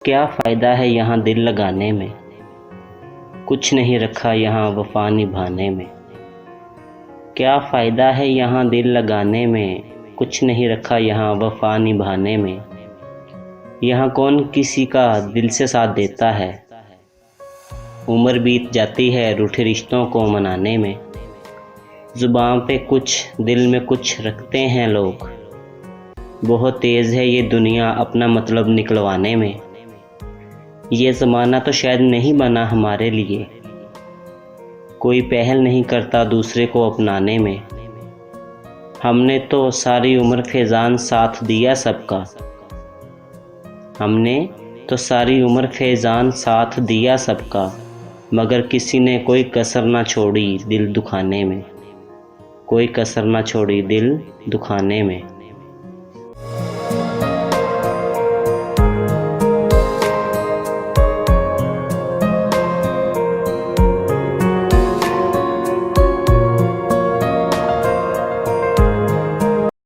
क्या फ़ायदा है यहाँ दिल लगाने में, कुछ नहीं रखा यहाँ वफ़ा निभाने में। क्या फ़ायदा है यहाँ दिल लगाने में, कुछ नहीं रखा यहाँ वफ़ा निभाने में। यहाँ कौन किसी का दिल से साथ देता है, उम्र बीत जाती है रूठे रिश्तों को मनाने में। ज़ुबान पे कुछ दिल में कुछ रखते हैं लोग, बहुत तेज़ है ये दुनिया अपना मतलब निकलवाने में। ये ज़माना तो शायद नहीं बना हमारे लिए, कोई पहल नहीं करता दूसरे को अपनाने में। हमने तो सारी उम्र फैज़ान साथ दिया सबका, हमने तो सारी उम्र फैज़ान साथ दिया सबका, मगर किसी ने कोई कसर ना छोड़ी दिल दुखाने में, कोई कसर ना छोड़ी दिल दुखाने में।